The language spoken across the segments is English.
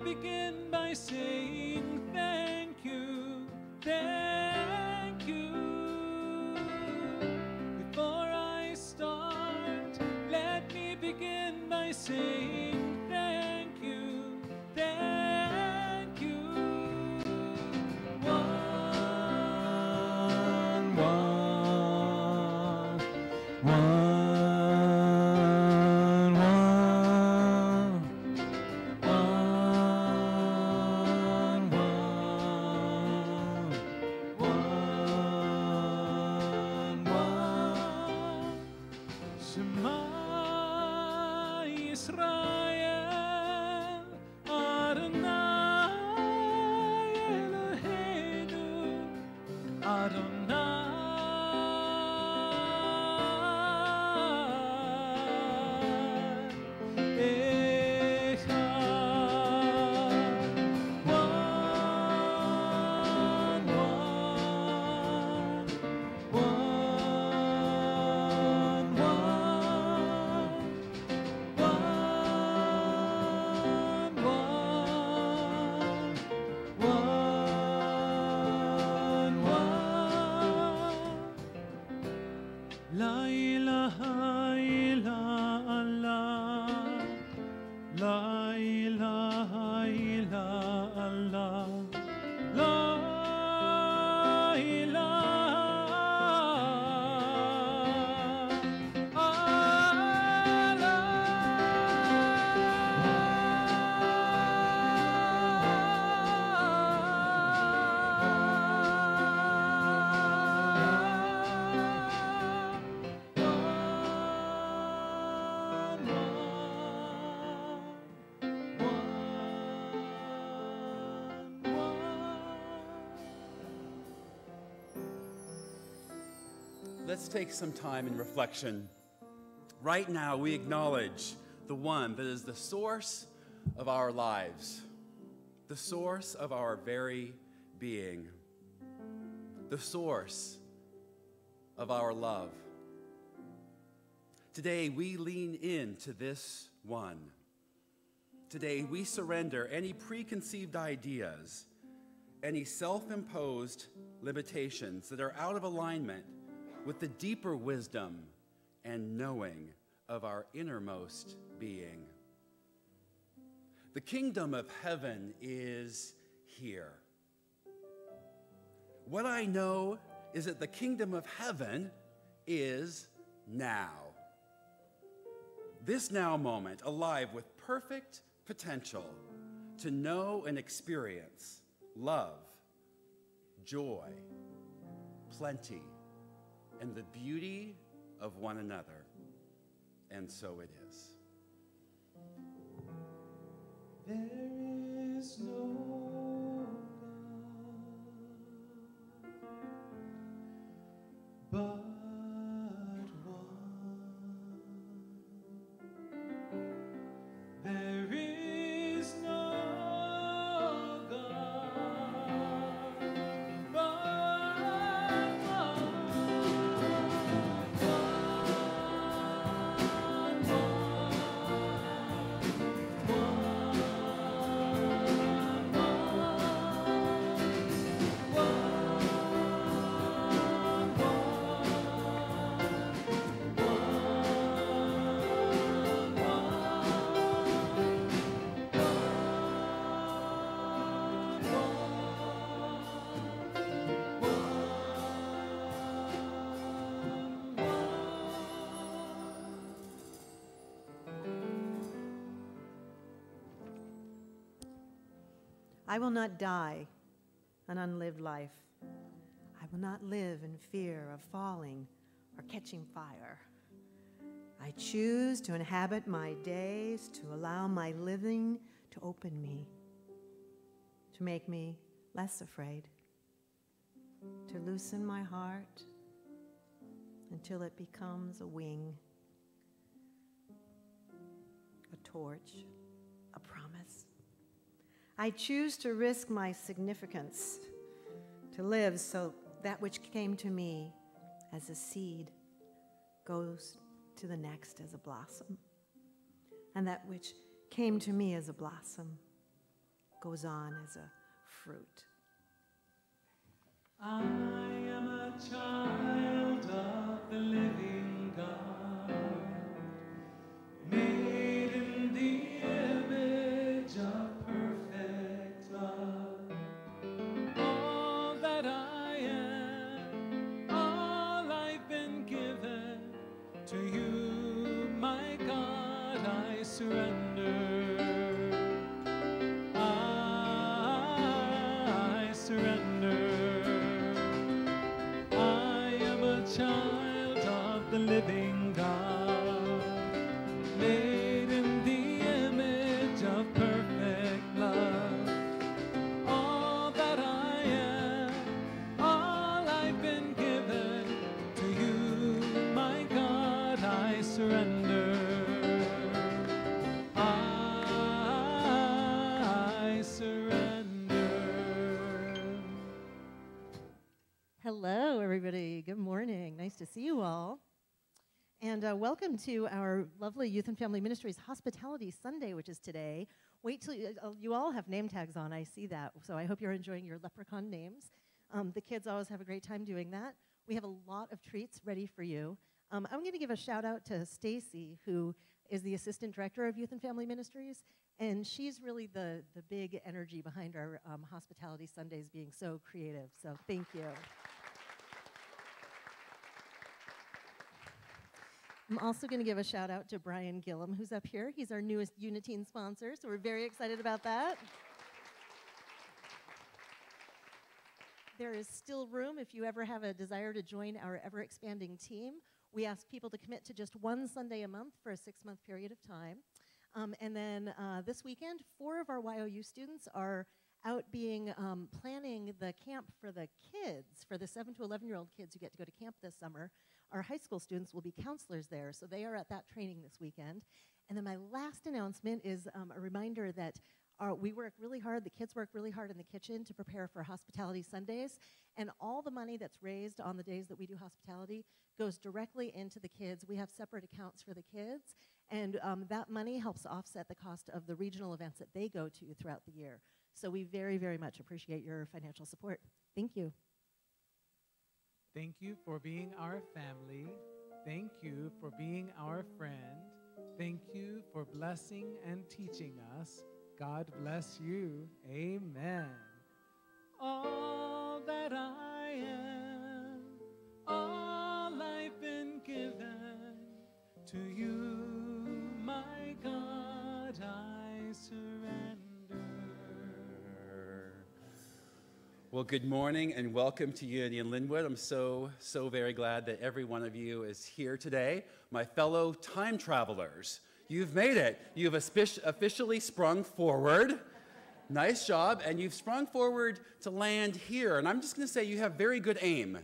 Begin by saying thank you, thank you. Before I start, let me begin by saying thank you, thank you. One. Let's take some time in reflection. Right now, we acknowledge the one that is the source of our lives, the source of our very being, the source of our love. Today, we lean into this one. Today, we surrender any preconceived ideas, any self-imposed limitations that are out of alignment with the deeper wisdom and knowing of our innermost being. The kingdom of heaven is here. What I know is that the kingdom of heaven is now. This now moment, alive with perfect potential to know and experience love, joy, plenty, and the beauty of one another. And so it is. There is no God but one. There is no God but I will not die, an unlived life. I will not live in fear of falling or catching fire. I choose to inhabit my days, to allow my living to open me, to make me less afraid, to loosen my heart until it becomes a wing, a torch, a promise. I choose to risk my significance, to live so that which came to me as a seed goes to the next as a blossom, and that which came to me as a blossom goes on as a fruit. I am a child of the living God, made in the image of perfect love. All that I am, all I've been given, to you, my God, I surrender. I surrender. I am a child of the living God, made in the image of perfect love. All that I am, all I've been given, to you, my God, I surrender. I surrender. Hello, everybody. Good morning. Nice to see you all. And welcome to our lovely Youth and Family Ministries Hospitality Sunday, which is today. Wait till you all have name tags on. I see that. So I hope you're enjoying your leprechaun names. The kids always have a great time doing that. We have a lot of treats ready for you. I'm going to give a shout out to Stacy, who is the Assistant Director of Youth and Family Ministries. And she's really the big energy behind our Hospitality Sundays being so creative. So thank you. I'm also going to give a shout out to Brian Gillum, who's up here. He's our newest Uniteam sponsor, so we're very excited about that. There is still room if you ever have a desire to join our ever-expanding team. We ask people to commit to just one Sunday a month for a 6-month period of time. And then this weekend, 4 of our YOU students are out planning the camp for the kids, for the 7 to 11-year-old kids who get to go to camp this summer. Our high school students will be counselors there, so they are at that training this weekend. And then my last announcement is a reminder that we work really hard, the kids work really hard in the kitchen to prepare for Hospitality Sundays, and all the money that's raised on the days that we do hospitality goes directly into the kids. We have separate accounts for the kids, and that money helps offset the cost of the regional events that they go to throughout the year. So we very, very much appreciate your financial support. Thank you. Thank you for being our family. Thank you for being our friend. Thank you for blessing and teaching us. God bless you. Amen. All that I am, all I've been given, to you, my God, I surrender. Well, good morning and welcome to Unity in Linwood. I'm so very glad that every one of you is here today. My fellow time travelers, you've made it. You've officially sprung forward. Nice job. And you've sprung forward to land here. And I'm just going to say you have very good aim.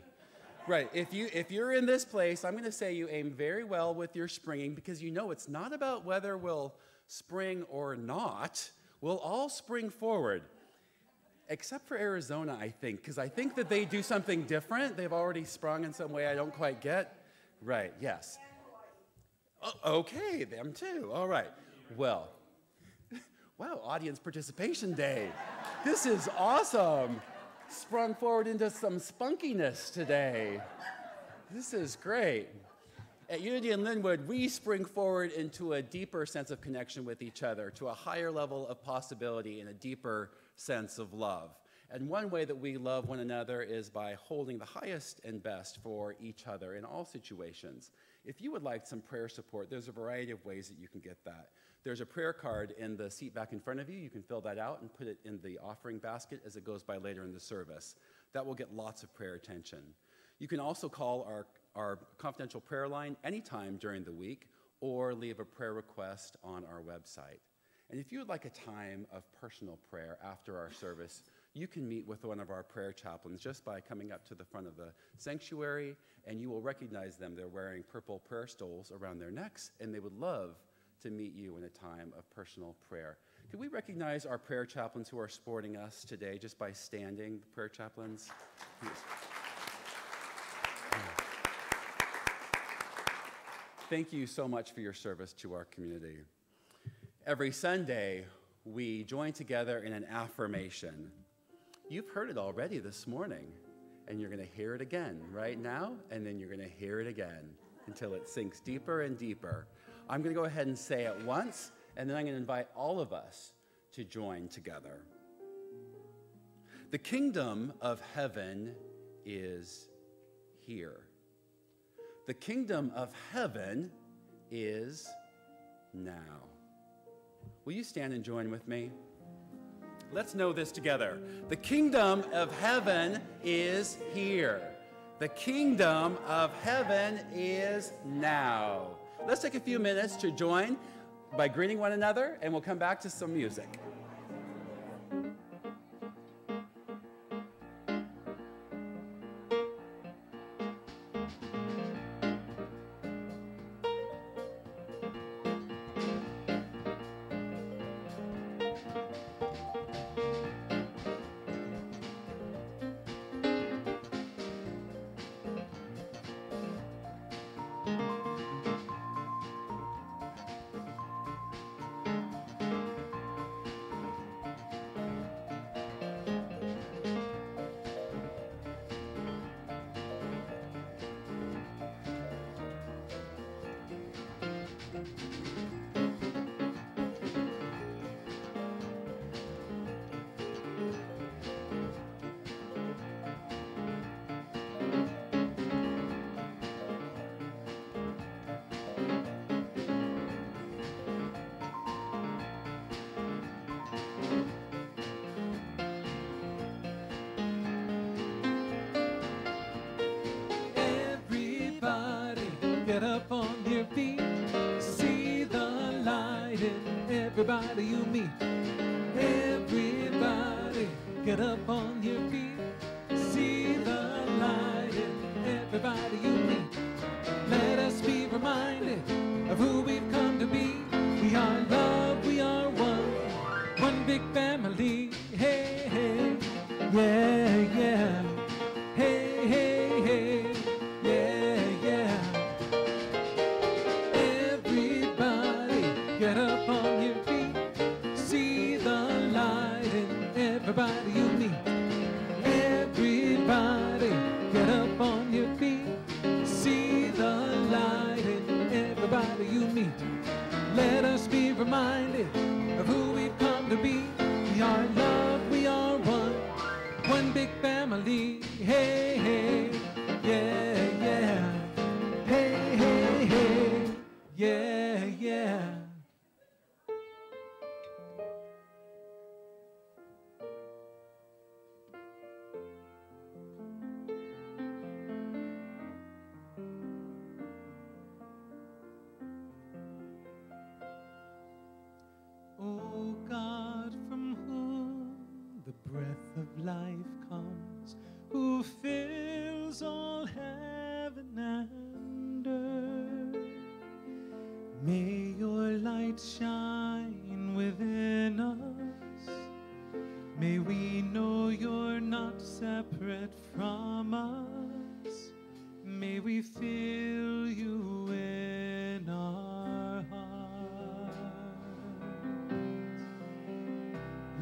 Right. If you're in this place, I'm going to say you aim very well with your springing, because you know it's not about whether we'll spring or not. We'll all spring forward. Except for Arizona, I think, because I think that they do something different. They've already sprung in some way I don't quite get. Right, yes. Oh, okay, them too. All right. Well, wow, audience participation day. This is awesome. Sprung forward into some spunkiness today. This is great. At Unity in Linwood, we spring forward into a deeper sense of connection with each other, to a higher level of possibility and a deeper sense of love. And one way that we love one another is by holding the highest and best for each other in all situations. If you would like some prayer support, there's a variety of ways that you can get that. There's a prayer card in the seat back in front of you. You can fill that out and put it in the offering basket as it goes by later in the service. That will get lots of prayer attention. You can also call our confidential prayer line anytime during the week or leave a prayer request on our website. And if you would like a time of personal prayer after our service, you can meet with one of our prayer chaplains just by coming up to the front of the sanctuary, and you will recognize them. They're wearing purple prayer stoles around their necks, and they would love to meet you in a time of personal prayer. Could we recognize our prayer chaplains who are supporting us today just by standing, the prayer chaplains? Yes. Thank you so much for your service to our community. Every Sunday, we join together in an affirmation. You've heard it already this morning, and you're going to hear it again right now, and then you're going to hear it again until it sinks deeper and deeper. I'm going to go ahead and say it once, and then I'm going to invite all of us to join together. The kingdom of heaven is here. The kingdom of heaven is now. Will you stand and join with me? Let's know this together. The kingdom of heaven is here. The kingdom of heaven is now. Let's take a few minutes to join by greeting one another, and we'll come back to some music. Get up on your feet, see the light in everybody you meet. Everybody, get up on your feet, see the light in everybody you meet. Let us be reminded of who we've come to be. We are love, we are one big family. Hey, hey, yeah, yeah. Hey, hey, hey, yeah, yeah. Get up on your feet, see the light in everybody you meet. Everybody, get up on your feet, see the light in everybody you meet. Let us be reminded of who we've come to be. We are love, we are one big family. Hey, hey, yeah, yeah. Hey, hey, hey, yeah, yeah. O God, from whom the breath of life comes, who fills all heaven and earth, may your light shine within us. May we know you're not separate from us. May we feel you in our hearts.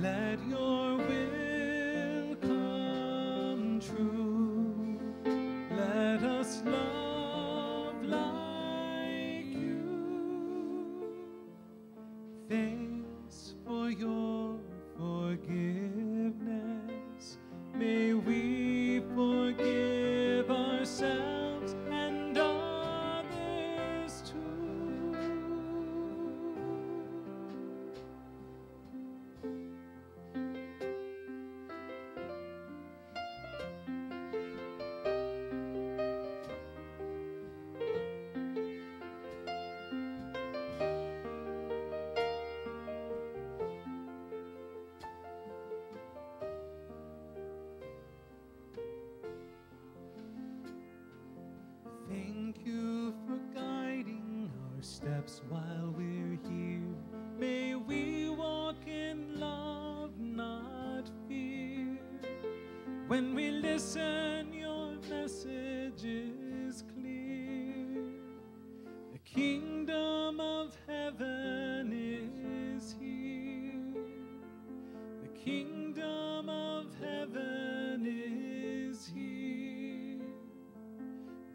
Let your will come true. Let us love like you. Thanks for your forgiveness. May we forgive ourselves and others. steps while we're here. May we walk in love, not fear. When we listen, your message is clear. The kingdom of heaven is here. The kingdom of heaven is here.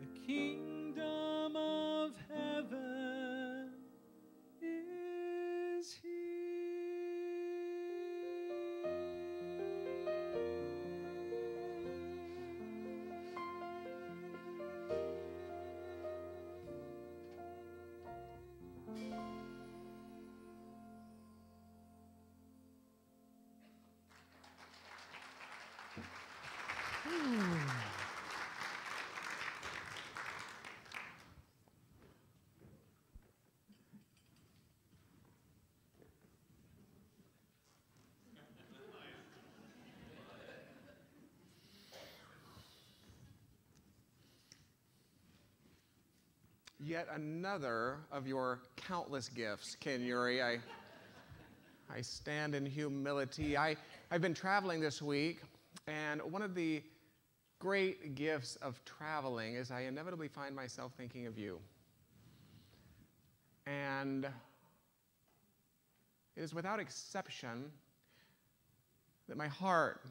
The kingdom of heaven is here. Yet another of your countless gifts, Ken Yuri. I stand in humility. I've been traveling this week, and one of the great gifts of traveling is I inevitably find myself thinking of you. And it is without exception that my heart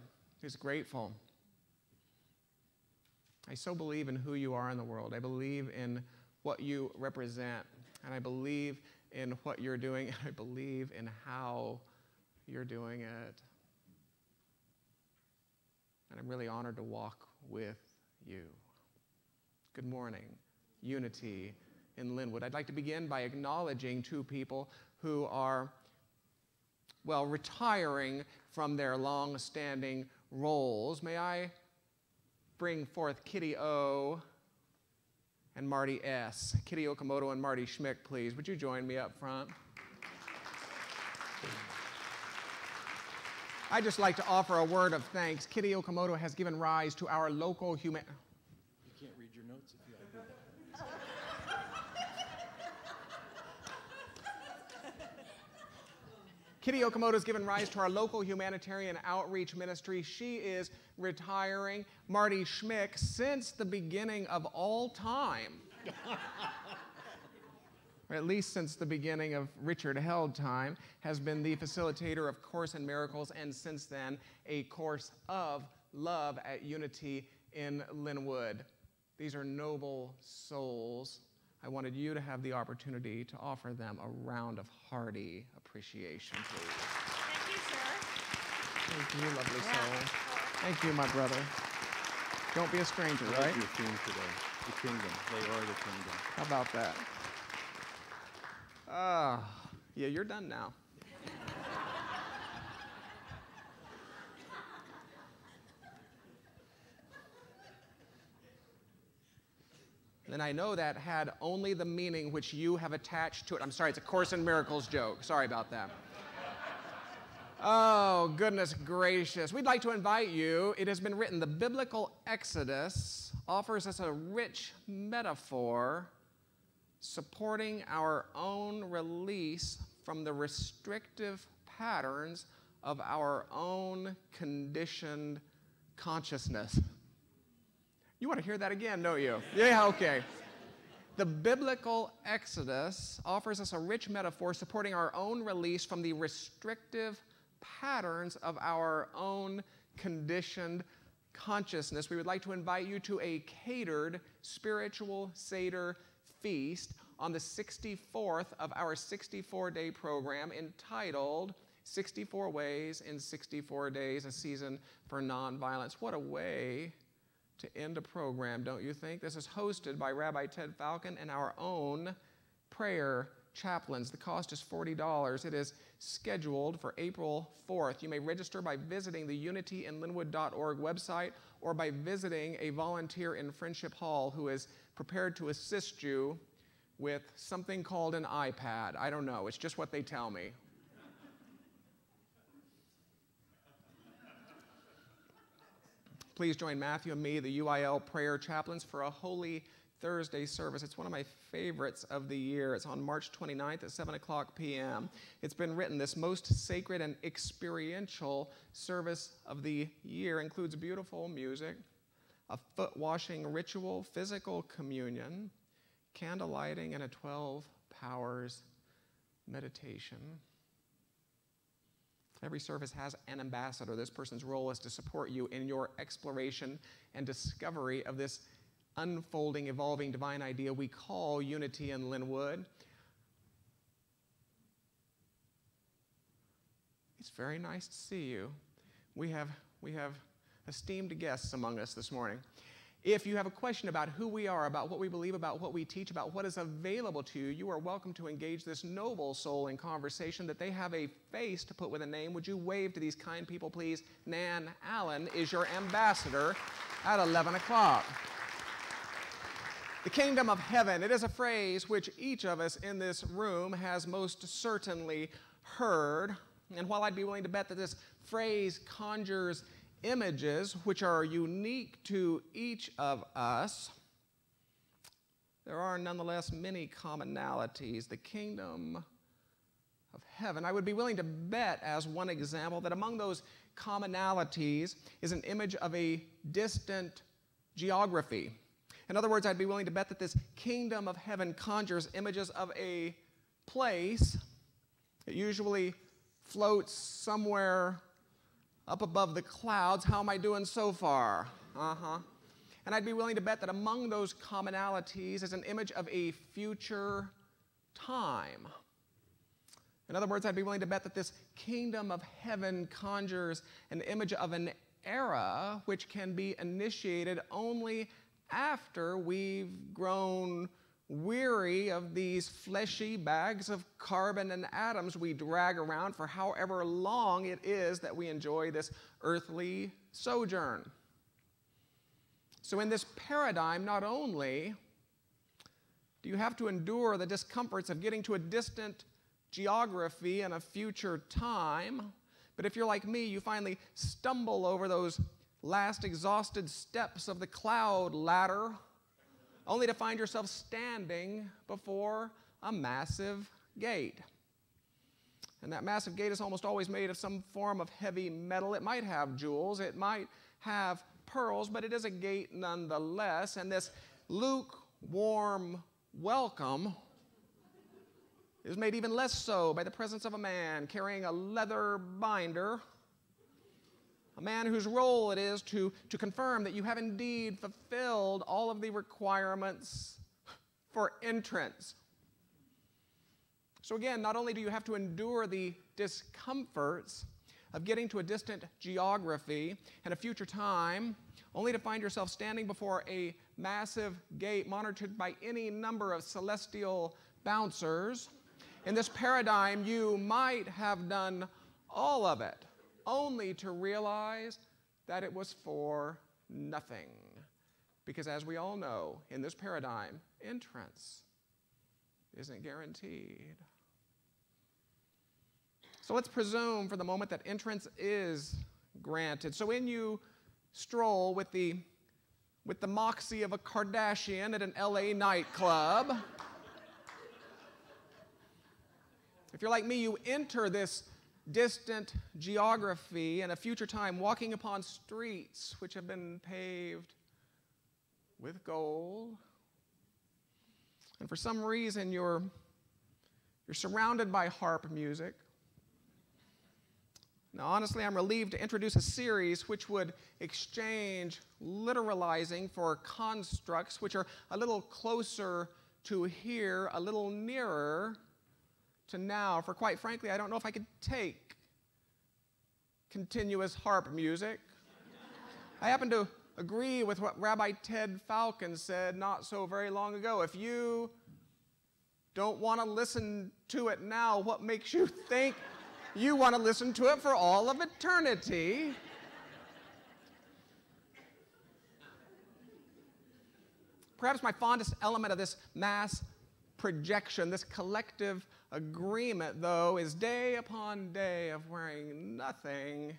is grateful. I so believe in who you are in the world. I believe in what you represent, and I believe in what you're doing, and I believe in how you're doing it. And I'm really honored to walk with you. Good morning, Unity in Linwood. I'd like to begin by acknowledging two people who are, well, retiring from their long-standing roles. May I bring forth Kitty O. and Marty S. Kitty Okamoto and Marty Schmick, please. Would you join me up front? I'd just like to offer a word of thanks. Kitty Okamoto has given rise to our local human... You can't read your notes if you don't do that. Kitty Okamoto has given rise to our local humanitarian outreach ministry. She is retiring. Marty Schmick, since the beginning of all time, or at least since the beginning of Richard Held time, has been the facilitator of Course in Miracles, and since then, a Course of Love at Unity in Linwood. These are noble souls. I wanted you to have the opportunity to offer them a round of hearty appreciation, please. Thank you, sir. Thank you, lovely soul. Thank you, my brother. Don't be a stranger, I right? like your theme today. The kingdom. They are the kingdom. How about that? Yeah, you're done now. And I know that had only the meaning which you have attached to it. I'm sorry, it's a Course in Miracles joke. Sorry about that. Oh, goodness gracious. We'd like to invite you. It has been written, the biblical Exodus offers us a rich metaphor supporting our own release from the restrictive patterns of our own conditioned consciousness. You want to hear that again, don't you? Yeah, okay. The biblical Exodus offers us a rich metaphor supporting our own release from the restrictive patterns of our own conditioned consciousness. We would like to invite you to a catered spiritual Seder feast on the 64th of our 64-day program entitled 64 Ways in 64 Days, a Season for Nonviolence. What a way to end a program, don't you think? This is hosted by Rabbi Ted Falcon and our own prayer chaplains. The cost is $40. It is scheduled for April 4th. You may register by visiting the unityinlinwood.org website or by visiting a volunteer in Friendship Hall who is prepared to assist you with something called an iPad. I don't know. It's just what they tell me. Please join Matthew and me, the UIL prayer chaplains, for a holy Thursday service. It's one of my favorites of the year. It's on March 29th at 7 o'clock p.m. It's been written, this most sacred and experiential service of the year includes beautiful music, a foot washing ritual, physical communion, candle lighting, and a 12 hours meditation. Every service has an ambassador. This person's role is to support you in your exploration and discovery of this unfolding, evolving divine idea we call unity in Linwood. It's very nice to see you. We have esteemed guests among us this morning. If you have a question about who we are, about what we believe, about what we teach, about what is available to you, you are welcome to engage this noble soul in conversation. That they have a face to put with a name. Would you wave to these kind people, please? Nan Allen is your ambassador at 11 o'clock. The kingdom of heaven, it is a phrase which each of us in this room has most certainly heard. And while I'd be willing to bet that this phrase conjures images which are unique to each of us, there are nonetheless many commonalities. The kingdom of heaven, I would be willing to bet, as one example, that among those commonalities is an image of a distant geography. In other words, I'd be willing to bet that this kingdom of heaven conjures images of a place. It usually floats somewhere up above the clouds. How am I doing so far? And I'd be willing to bet that among those commonalities is an image of a future time. In other words, I'd be willing to bet that this kingdom of heaven conjures an image of an era which can be initiated only after we've grown weary of these fleshy bags of carbon and atoms we drag around for however long it is that we enjoy this earthly sojourn. So in this paradigm, not only do you have to endure the discomforts of getting to a distant geography and a future time, but if you're like me, you finally stumble over those last exhausted steps of the cloud ladder, only to find yourself standing before a massive gate. And that massive gate is almost always made of some form of heavy metal. It might have jewels, it might have pearls, but it is a gate nonetheless. And this lukewarm welcome is made even less so by the presence of a man carrying a leather binder, a man whose role it is to confirm that you have indeed fulfilled all of the requirements for entrance. So again, not only do you have to endure the discomforts of getting to a distant geography and a future time, only to find yourself standing before a massive gate monitored by any number of celestial bouncers. In this paradigm, you might have done all of it, only to realize that it was for nothing. Because as we all know, in this paradigm, entrance isn't guaranteed. So let's presume for the moment that entrance is granted. So in you stroll with the moxie of a Kardashian at an LA nightclub. If you're like me, you enter this distant geography and a future time walking upon streets which have been paved with gold. And for some reason, you're surrounded by harp music. Now, honestly, I'm relieved to introduce a series which would exchange literalizing for constructs which are a little closer to here, a little nearer to now. For quite frankly, I don't know if I could take continuous harp music. I happen to agree with what Rabbi Ted Falcon said not so very long ago. If you don't want to listen to it now, what makes you think you want to listen to it for all of eternity? Perhaps my fondest element of this mass projection, this collective agreement, though, is day upon day of wearing nothing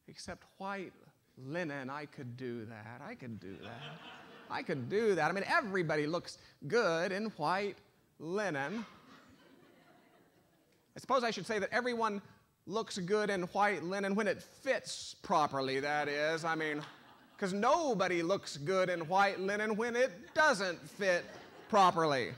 except white linen. I could do that. I could do that. I could do that. I mean, everybody looks good in white linen. I suppose I should say that everyone looks good in white linen when it fits properly, that is. I mean, because nobody looks good in white linen when it doesn't fit properly.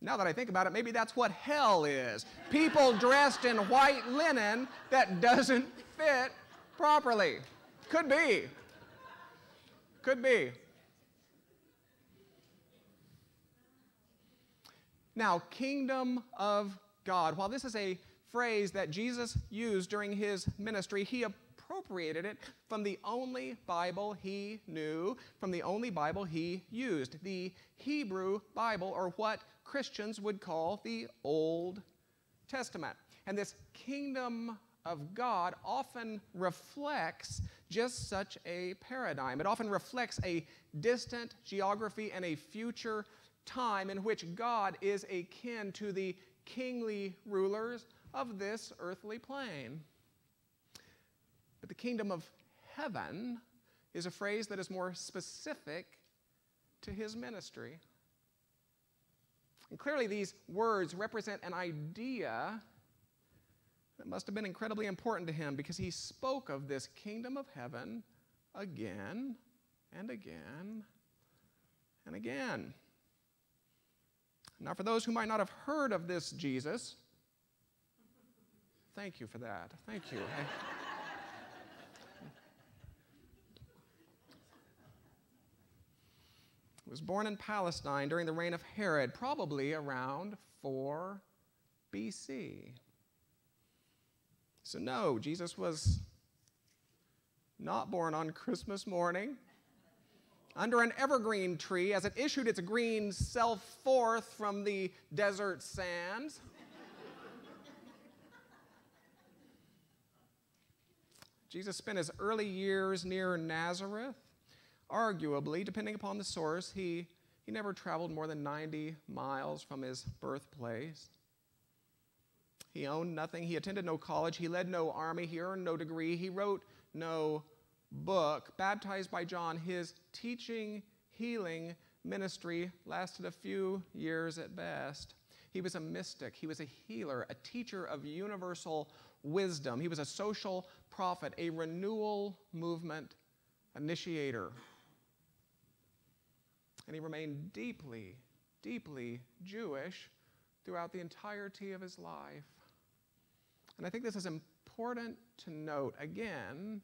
Now that I think about it, maybe that's what hell is. People dressed in white linen that doesn't fit properly. Could be. Could be. Now, kingdom of God. While this is a phrase that Jesus used during his ministry, he appropriated it from the only Bible he knew, from the only Bible he used, the Hebrew Bible, or what Christians would call the Old Testament. And this kingdom of God often reflects just such a paradigm. It often reflects a distant geography and a future time in which God is akin to the kingly rulers of this earthly plane. But the kingdom of heaven is a phrase that is more specific to his ministry. And clearly these words represent an idea that must have been incredibly important to him, because he spoke of this kingdom of heaven again and again and again. Now, for those who might not have heard of this Jesus, thank you for that. Thank you. He was born in Palestine during the reign of Herod, probably around 4 BC. So no, Jesus was not born on Christmas morning under an evergreen tree as it issued its green self forth from the desert sands. Jesus spent his early years near Nazareth. Arguably, depending upon the source, he never traveled more than 90 miles from his birthplace. He owned nothing. He attended no college. He led no army. He earned no degree. He wrote no book. Baptized by John, his teaching, healing ministry lasted a few years at best. He was a mystic. He was a healer, a teacher of universal wisdom. He was a social prophet, a renewal movement initiator. And he remained deeply, deeply Jewish throughout the entirety of his life. And I think this is important to note again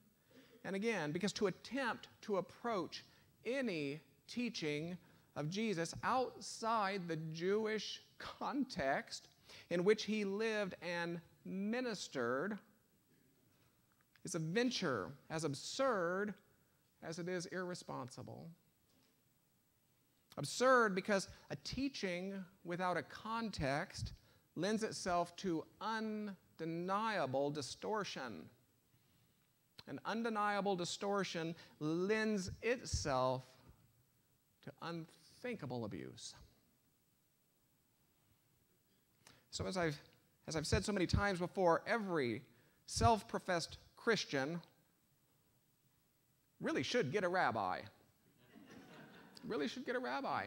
and again, because to attempt to approach any teaching of Jesus outside the Jewish context in which he lived and ministered is a venture as absurd as it is irresponsible. Absurd because a teaching without a context lends itself to undeniable distortion. An undeniable distortion lends itself to unthinkable abuse. So as I've said so many times before, every self-professed Christian really should get a rabbi. Really should get a rabbi.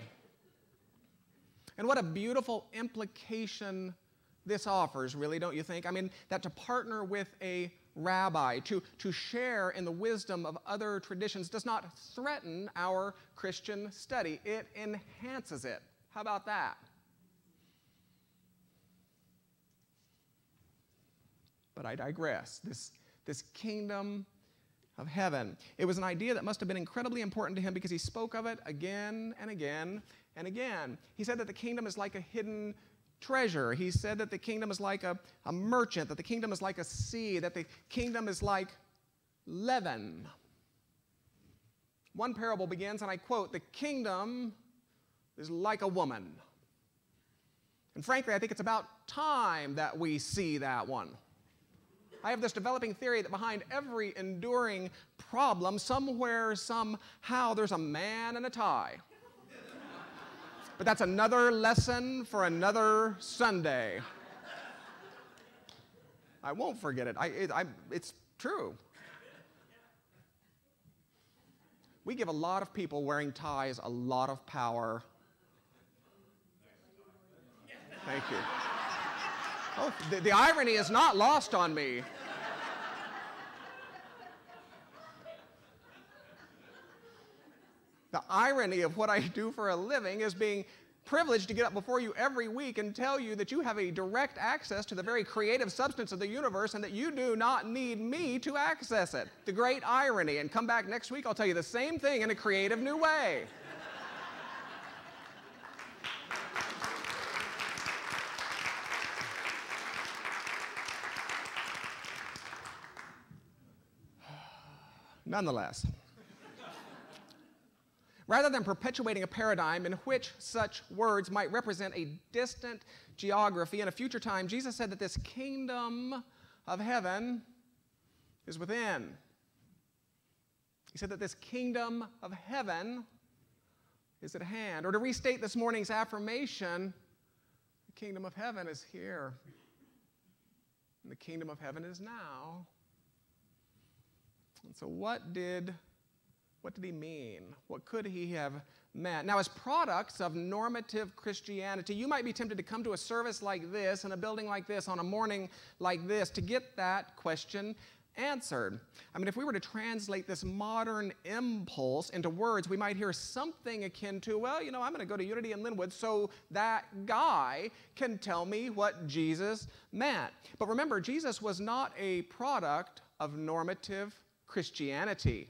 And what a beautiful implication this offers, really, don't you think? I mean, that to partner with a rabbi, to share in the wisdom of other traditions does not threaten our Christian study. It enhances it. How about that? But I digress. This kingdom of heaven. It was an idea that must have been incredibly important to him because he spoke of it again and again and again. He said that the kingdom is like a hidden treasure. He said that the kingdom is like a merchant, that the kingdom is like a sea, that the kingdom is like leaven. One parable begins, and I quote, "The kingdom is like a woman." And frankly, I think it's about time that we see that one. I have this developing theory that behind every enduring problem, somewhere, somehow, there's a man in a tie. But that's another lesson for another Sunday. I won't forget it. It's true. We give a lot of people wearing ties a lot of power. Thank you. Oh, the irony is not lost on me. The irony of what I do for a living is being privileged to get up before you every week and tell you that you have a direct access to the very creative substance of the universe and that you do not need me to access it. The great irony. And come back next week, I'll tell you the same thing in a creative new way. Nonetheless, rather than perpetuating a paradigm in which such words might represent a distant geography in a future time, Jesus said that this kingdom of heaven is within. He said that this kingdom of heaven is at hand. Or to restate this morning's affirmation, the kingdom of heaven is here. And the kingdom of heaven is now. And so what did he mean? What could he have meant? Now, as products of normative Christianity, you might be tempted to come to a service like this, in a building like this, on a morning like this, to get that question answered. I mean, if we were to translate this modern impulse into words, we might hear something akin to, well, you know, I'm going to go to Unity in Linwood so that guy can tell me what Jesus meant. But remember, Jesus was not a product of normative Christianity.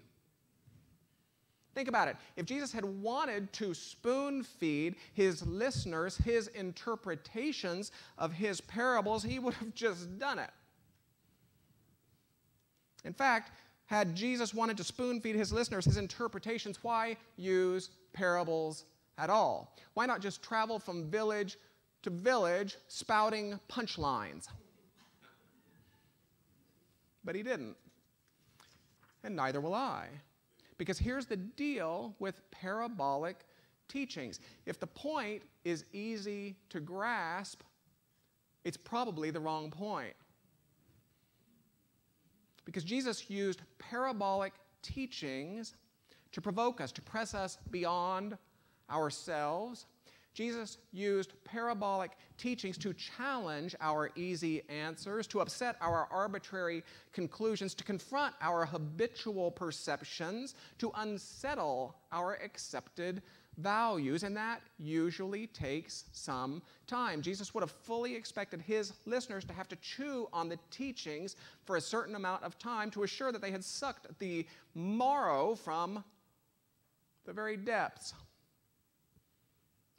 Think about it. If Jesus had wanted to spoon-feed his listeners his interpretations of his parables, he would have just done it. In fact, had Jesus wanted to spoon-feed his listeners his interpretations, why use parables at all? Why not just travel from village to village spouting punchlines? But he didn't. And neither will I. Because here's the deal with parabolic teachings. If the point is easy to grasp, it's probably the wrong point. Because Jesus used parabolic teachings to provoke us, to press us beyond ourselves. Jesus used parabolic teachings to challenge our easy answers, to upset our arbitrary conclusions, to confront our habitual perceptions, to unsettle our accepted values, and that usually takes some time. Jesus would have fully expected his listeners to have to chew on the teachings for a certain amount of time to assure that they had sucked the marrow from the very depths.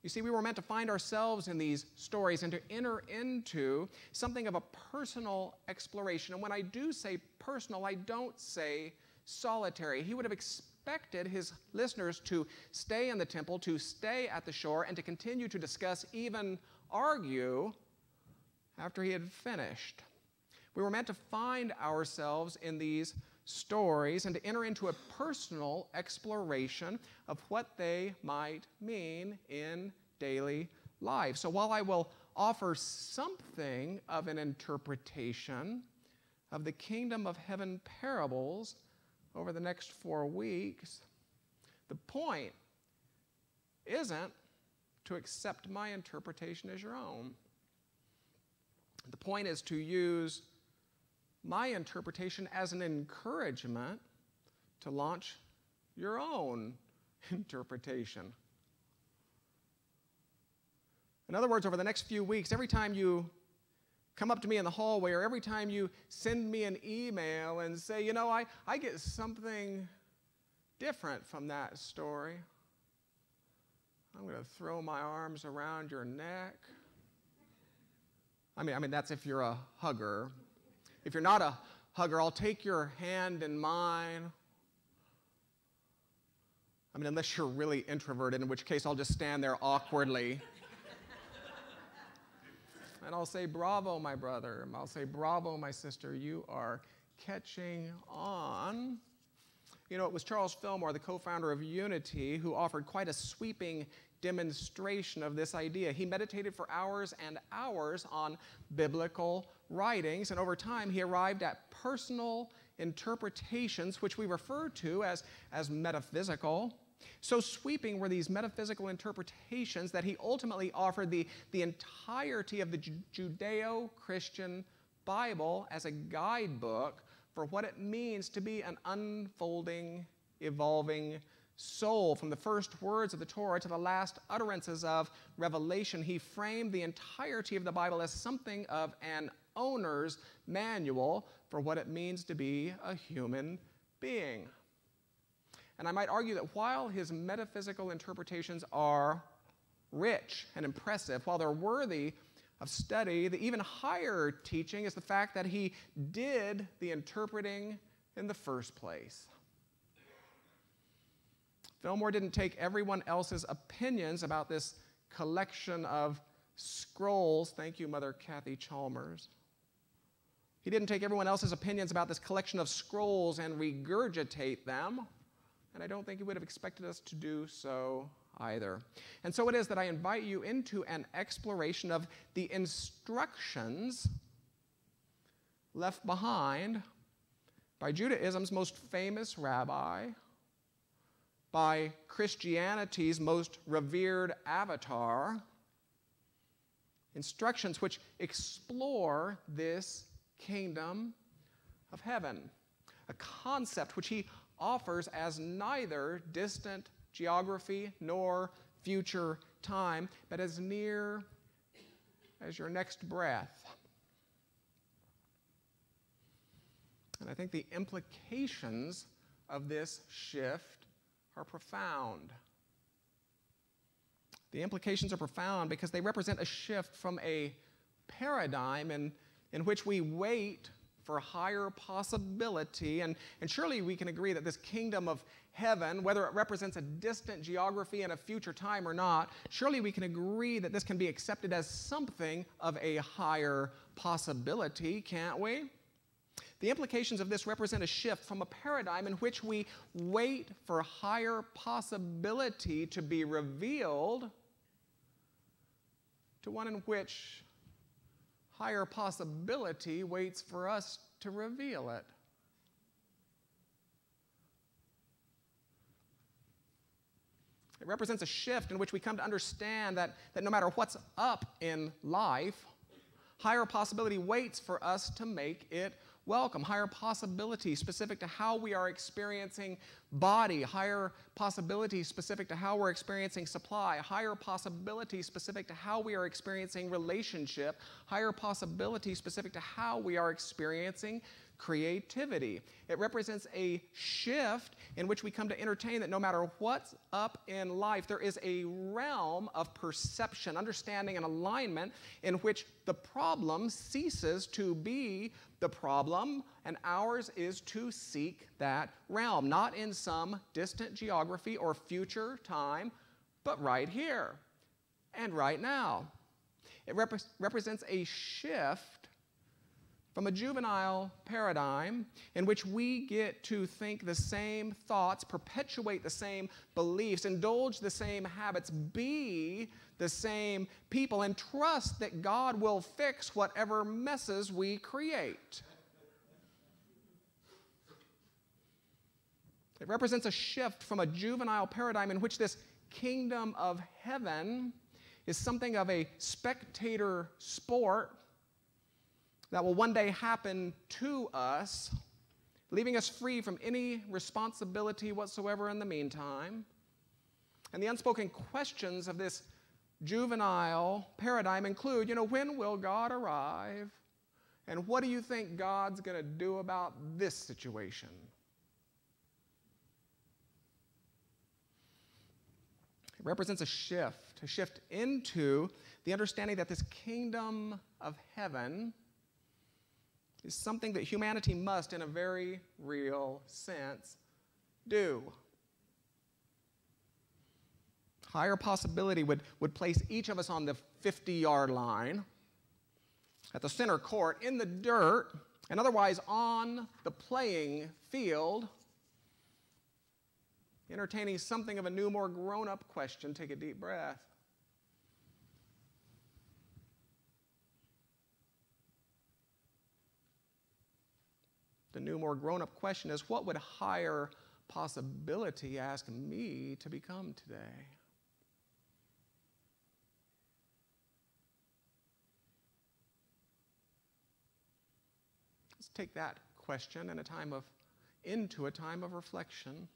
You see, we were meant to find ourselves in these stories and to enter into something of a personal exploration. And when I do say personal, I don't say solitary. He would have expected his listeners to stay in the temple, to stay at the shore, and to continue to discuss, even argue, after he had finished. We were meant to find ourselves in these stories and to enter into a personal exploration of what they might mean in daily life. So while I will offer something of an interpretation of the kingdom of heaven parables over the next 4 weeks, the point isn't to accept my interpretation as your own. The point is to use my interpretation as an encouragement to launch your own interpretation. In other words, over the next few weeks, every time you come up to me in the hallway or every time you send me an email and say, you know, I get something different from that story, I'm going to throw my arms around your neck. I mean, that's if you're a hugger. If you're not a hugger, I'll take your hand in mine. I mean, unless you're really introverted, in which case I'll just stand there awkwardly. And I'll say, bravo, my brother. And I'll say, bravo, my sister. You are catching on. You know, it was Charles Fillmore, the co-founder of Unity, who offered quite a sweeping demonstration of this idea. He meditated for hours and hours on biblical writings, and over time he arrived at personal interpretations, which we refer to as metaphysical. So sweeping were these metaphysical interpretations that he ultimately offered the entirety of the Judeo-Christian Bible as a guidebook for what it means to be an unfolding, evolving soul. From the first words of the Torah to the last utterances of Revelation, he framed the entirety of the Bible as something of an owner's manual for what it means to be a human being. And I might argue that while his metaphysical interpretations are rich and impressive, while they're worthy of study, the even higher teaching is the fact that he did the interpreting in the first place. Fillmore didn't take everyone else's opinions about this collection of scrolls. Thank you, Mother Kathy Chalmers. He didn't take everyone else's opinions about this collection of scrolls and regurgitate them. And I don't think he would have expected us to do so either. And so it is that I invite you into an exploration of the instructions left behind by Judaism's most famous rabbi, by Christianity's most revered avatar, instructions which explore this kingdom of heaven, a concept which he offers as neither distant geography nor future time, but as near as your next breath. And I think the implications of this shift are profound. The implications are profound because they represent a shift from a paradigm in which we wait for higher possibility, and surely we can agree that this kingdom of heaven, whether it represents a distant geography and a future time or not, surely we can agree that this can be accepted as something of a higher possibility, can't we? The implications of this represent a shift from a paradigm in which we wait for higher possibility to be revealed to one in which higher possibility waits for us to reveal it. It represents a shift in which we come to understand that no matter what's up in life, higher possibility waits for us to make it welcome. Higher possibility specific to how we are experiencing body, higher possibility specific to how we're experiencing supply, higher possibility specific to how we are experiencing relationship, higher possibility specific to how we are experiencing creativity. It represents a shift in which we come to entertain that no matter what's up in life, there is a realm of perception, understanding, and alignment in which the problem ceases to be the problem, and ours is to seek that realm, not in some distant geography or future time, but right here and right now. It represents a shift from a juvenile paradigm in which we get to think the same thoughts, perpetuate the same beliefs, indulge the same habits, be the same people, and trust that God will fix whatever messes we create. It represents a shift from a juvenile paradigm in which this kingdom of heaven is something of a spectator sport that will one day happen to us, leaving us free from any responsibility whatsoever in the meantime. And the unspoken questions of this juvenile paradigm include, when will God arrive? And what do you think God's going to do about this situation? It represents a shift into the understanding that this kingdom of heaven is something that humanity must, in a very real sense, do. Higher possibility would place each of us on the 50-yard line, at the center court, in the dirt, and otherwise on the playing field, entertaining something of a new, more grown-up question. Take a deep breath. The new, more grown-up question is, what would higher possibility ask me to become today? Let's take that question into a time of reflection.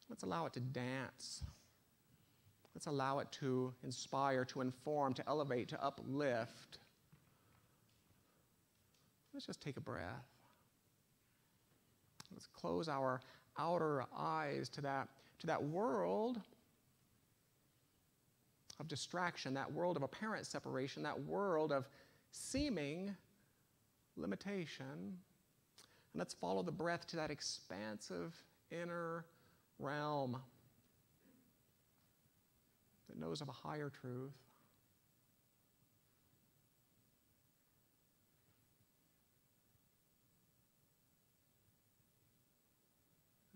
Let's allow it to dance. Let's allow it to inspire, to inform, to elevate, to uplift. Let's just take a breath. Let's close our outer eyes to that world of distraction, that world of apparent separation, that world of seeming limitation. And let's follow the breath to that expansive inner realm that knows of a higher truth.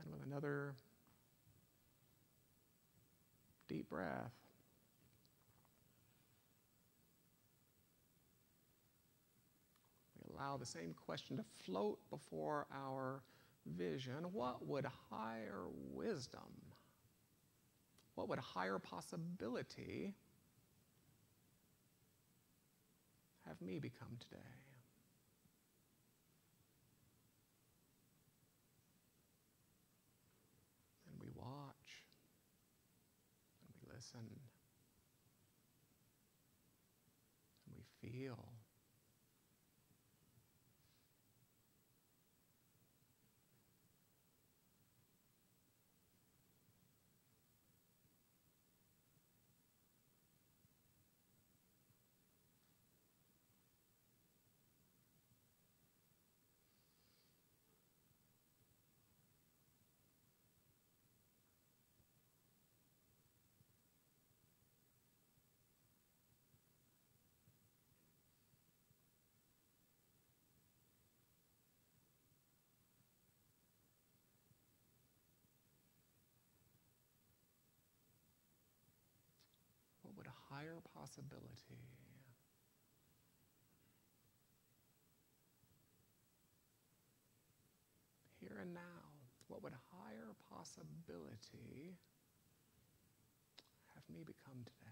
And with another deep breath, we allow the same question to float before our vision. What would higher wisdom, what would higher possibility have me become today? And we watch, and we listen, and we feel. What would a higher possibility here and now, what would higher possibility have me become today?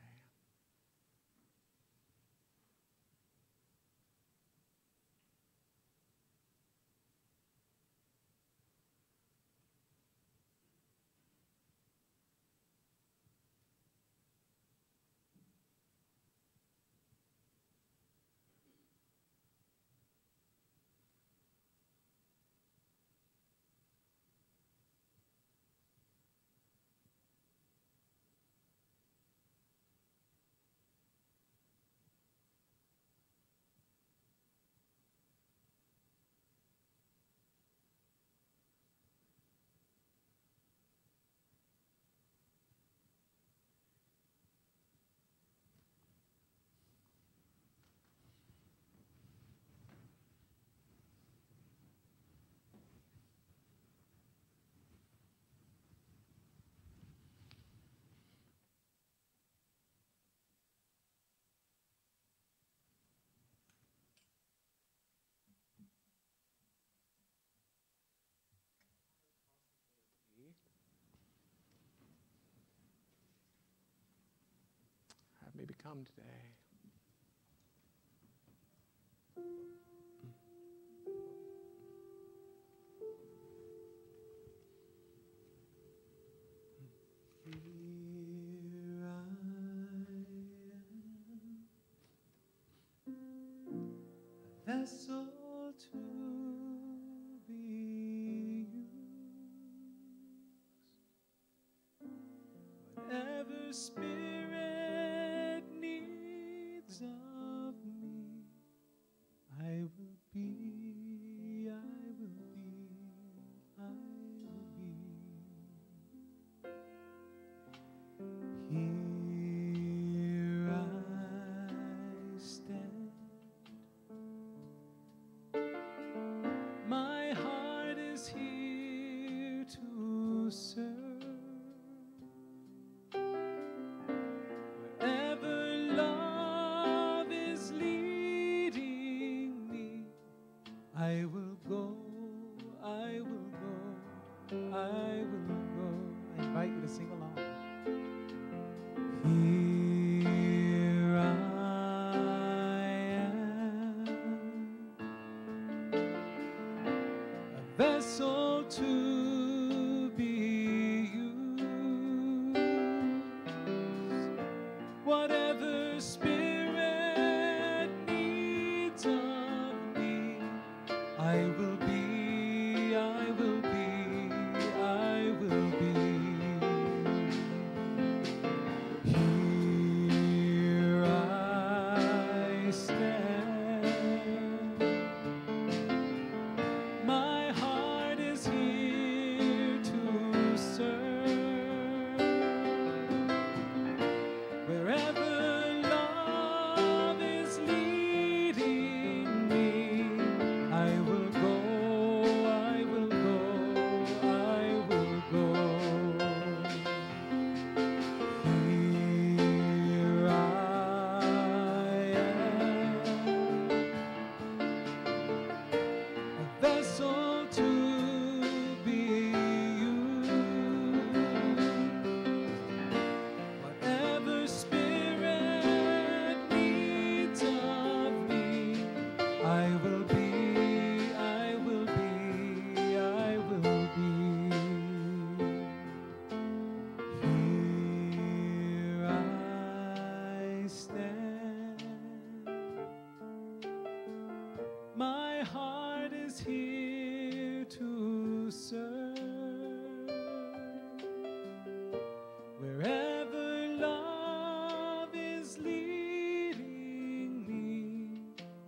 Have me become today? Here I am, a vessel to be used. Whatever Spirit needs of me, I will be, I will be, I will be. Here I stand. My heart is here to serve. Wherever love is leading me, I will go. sing along. Here I am, a vessel to be used. Whatever Spirit needs of me, I will be, I will be, I will be. Here I stand. My heart is here to serve. Wherever love is leading me, I will go, I will go, I will go. Here I am, a vessel to be used. Whatever Spirit needs of me, I will be, I will be, I will be. Here I stand. My heart is here to serve. Wherever love is leading me,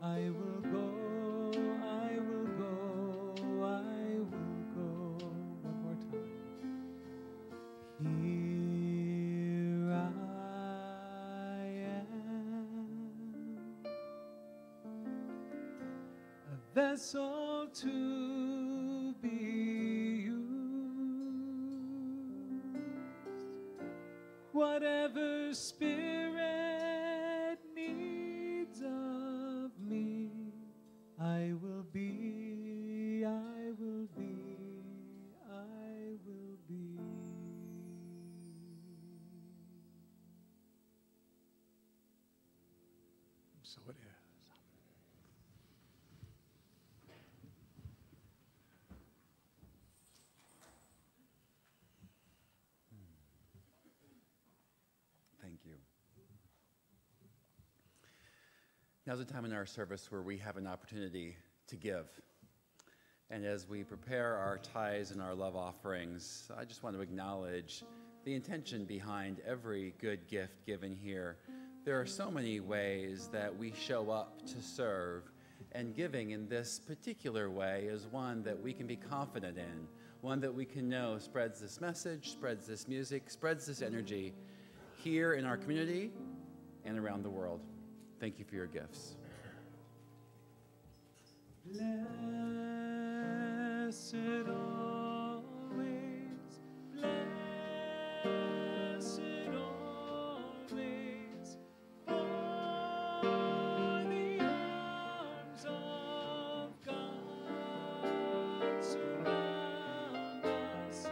I will go, I will go, I will go. One more time. Here I am, a vessel to be used. Whatever Spirit needs of me, I will be, I will be, I will be. So it is. Thank you. Now's a time in our service where we have an opportunity to give. And as we prepare our tithes and our love offerings, I just want to acknowledge the intention behind every good gift given here. There are so many ways that we show up to serve, and giving in this particular way is one that we can be confident in, one that we can know spreads this message, spreads this music, spreads this energy here in our community and around the world. Thank you for your gifts. Blessed always, blessed always, for the arms of God surround us.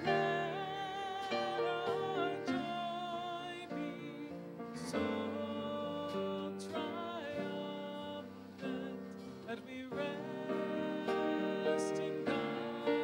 Let our joy be so triumphant that we rest in God.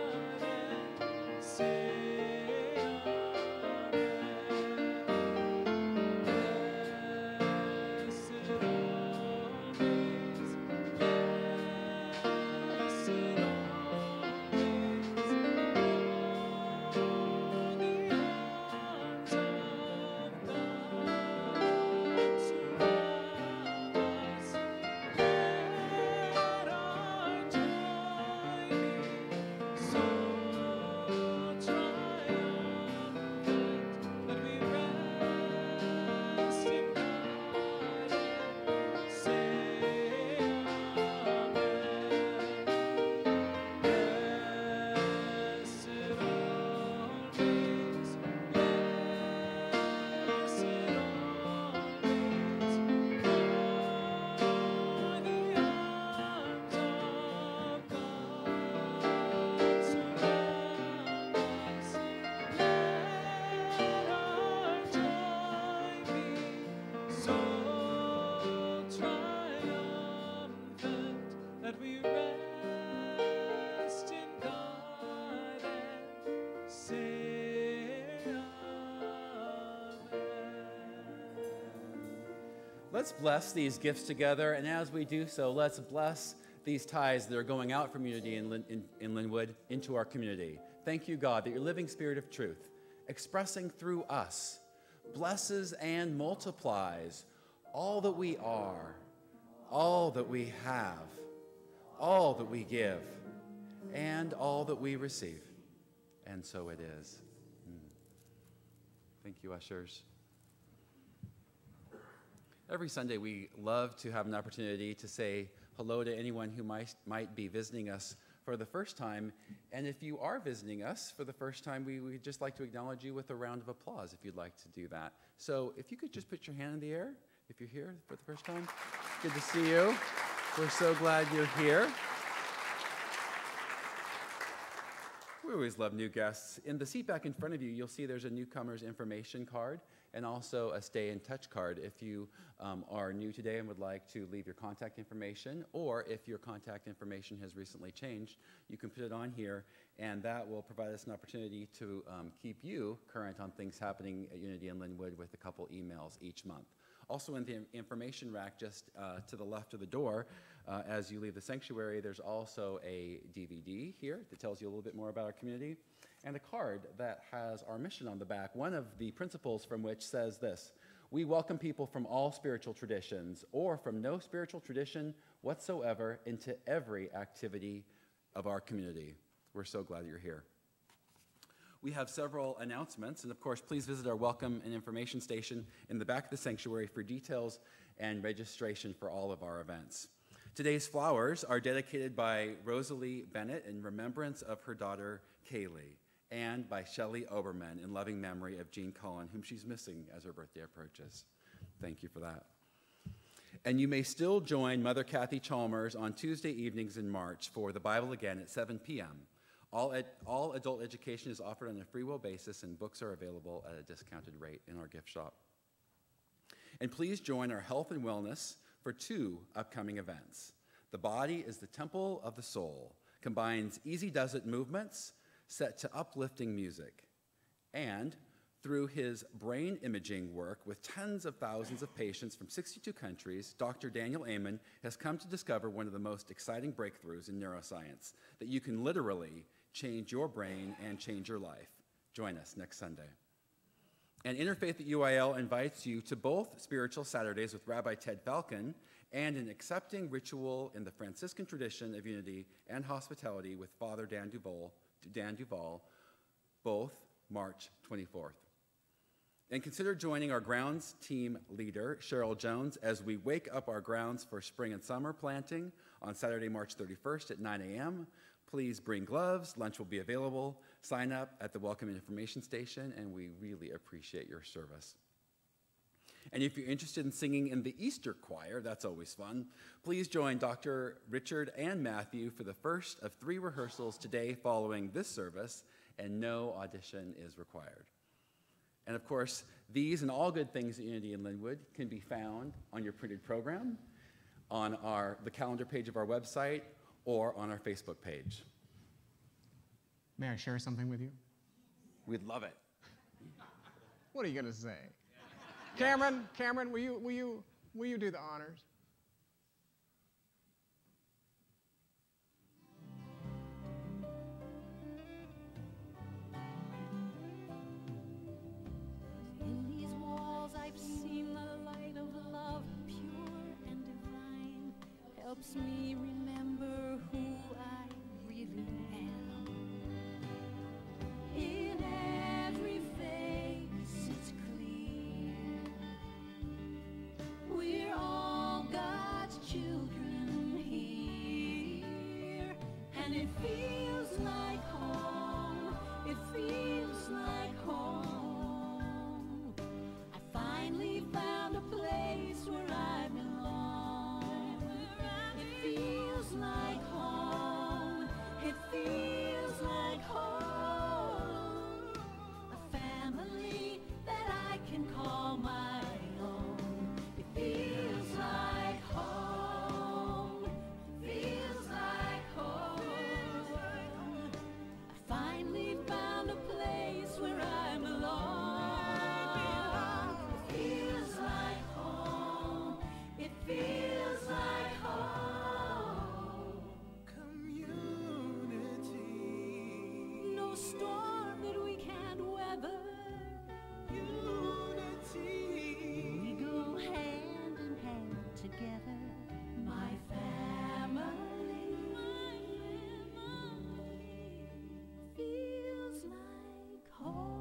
let's bless these gifts together. And as we do so, let's bless these tithes that are going out from Unity in Linwood into our community. Thank you, God, that your living spirit of truth, expressing through us, blesses and multiplies all that we are, all that we have, all that we give, and all that we receive. And so it is. Thank you, ushers. Every Sunday, we love to have an opportunity to say hello to anyone who might be visiting us for the first time. And if you are visiting us for the first time, we would just like to acknowledge you with a round of applause if you'd like to do that. So if you could just put your hand in the air if you're here for the first time. Good to see you. We're so glad you're here. We always love new guests. In the seat back in front of you, you'll see there's a newcomer's information card and also a stay in touch card if you are new today and would like to leave your contact information, or if your contact information has recently changed, you can put it on here, and that will provide us an opportunity to keep you current on things happening at Unity in Linwood with a couple emails each month. Also in the information rack just to the left of the door, as you leave the sanctuary, there's also a DVD here that tells you a little bit more about our community, and a card that has our mission on the back, one of the principles from which says this: we welcome people from all spiritual traditions or from no spiritual tradition whatsoever into every activity of our community. We're so glad you're here. We have several announcements, and of course, please visit our welcome and information station in the back of the sanctuary for details and registration for all of our events. Today's flowers are dedicated by Rosalie Bennett in remembrance of her daughter, Kaylee, and by Shelley Oberman in loving memory of Jean Cullen, whom she's missing as her birthday approaches. Thank you for that. And you may still join Mother Kathy Chalmers on Tuesday evenings in March for the Bible Again at 7 p.m. All adult education is offered on a free will basis, and books are available at a discounted rate in our gift shop. And please join our health and wellness for 2 upcoming events. The Body is the Temple of the Soul, combines easy does it movements set to uplifting music. And through his brain imaging work with tens of thousands of patients from 62 countries, Dr. Daniel Amen has come to discover one of the most exciting breakthroughs in neuroscience, that you can literally change your brain and change your life. Join us next Sunday. And Interfaith at UIL invites you to both Spiritual Saturdays with Rabbi Ted Falcon and an accepting ritual in the Franciscan tradition of unity and hospitality with Father Dan Duval, both March 24th. And consider joining our grounds team leader, Cheryl Jones, as we wake up our grounds for spring and summer planting on Saturday, March 31st at 9 a.m. Please bring gloves. Lunch will be available. Sign up at the Welcome and Information Station, and we really appreciate your service. And if you're interested in singing in the Easter choir, that's always fun, please join Dr. Richard and Matthew for the first of 3 rehearsals today following this service, and no audition is required. And of course, these and all good things at Unity in Linwood can be found on your printed program, on the calendar page of our website, or on our Facebook page. May I share something with you? We'd love it. What are you going to say? Cameron, will you do the honors? In these walls I've seen the light of love, pure and divine, helps me remember who I really am. In every face it's clear, we're all God's children here, and it feels like home, it feels like home. I finally found a place where I belong. It feels like home, it feels like home. A family that I can call my own. It feels like home, feels like home. I finally found a place where no storm that we can't weather. Unity. We go hand in hand together. My family. Feels like home.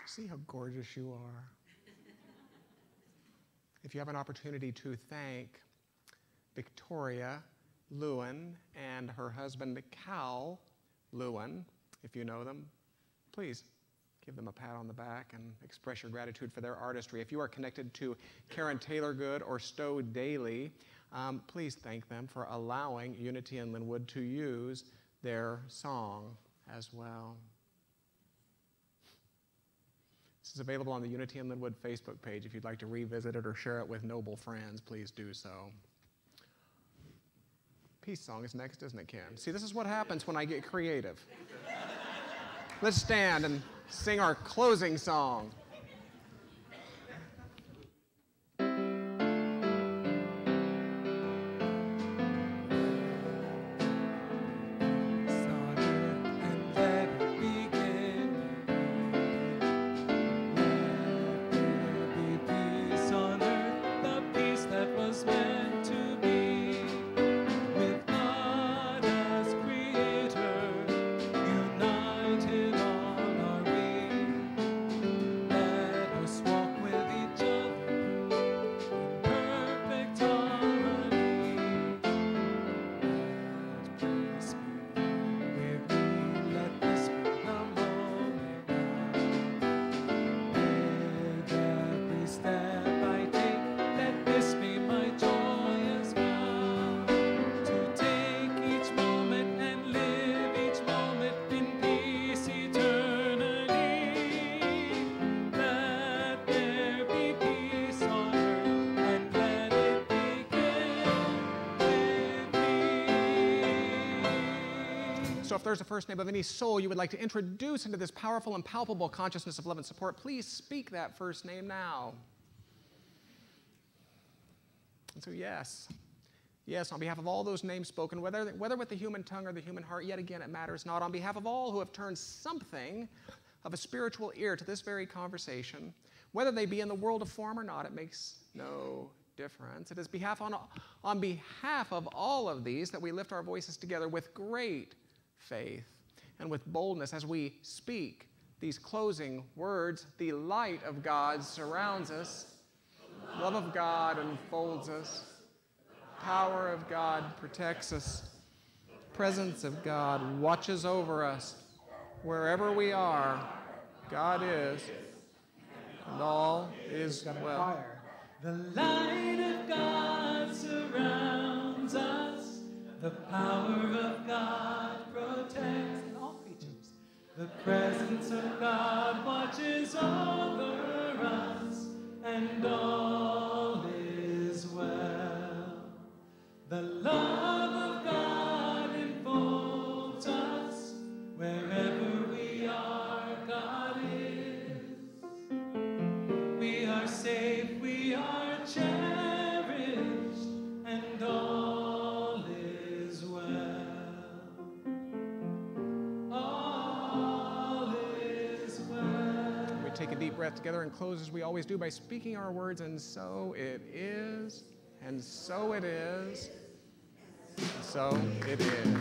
See how gorgeous you are. If you have an opportunity to thank Victoria Loren and her husband Cal Loren, if you know them, please give them a pat on the back and express your gratitude for their artistry. If you are connected to Karen Taylor Good or Stowe Daly, please thank them for allowing Unity in Linwood to use their song as well. This is available on the Unity in Linwood Facebook page. If you'd like to revisit it or share it with noble friends, please do so. Peace song is next, isn't it, Ken? See, this is what happens when I get creative. Let's stand and sing our closing song. So if there's a first name of any soul you would like to introduce into this powerful and palpable consciousness of love and support, please speak that first name now. And so yes, on behalf of all those names spoken, whether with the human tongue or the human heart, yet again it matters not, on behalf of all who have turned something of a spiritual ear to this very conversation, whether they be in the world of form or not, it makes no difference. It is on behalf of all of these that we lift our voices together with great faith and with boldness as we speak these closing words. The light of God surrounds us, love of God enfolds us, power of God protects us, presence of God watches over us. Wherever we are, God is, and all is well. The light of God surrounds us, the power of God protects all creatures. The presence of God watches over us, and all is well. The love of God enfolds us, wherever we are, God is. We are safe, we are cherished, and all is well. All is well. We take a deep breath together and close as we always do by speaking our words, and so it is, and so it is, and so it is.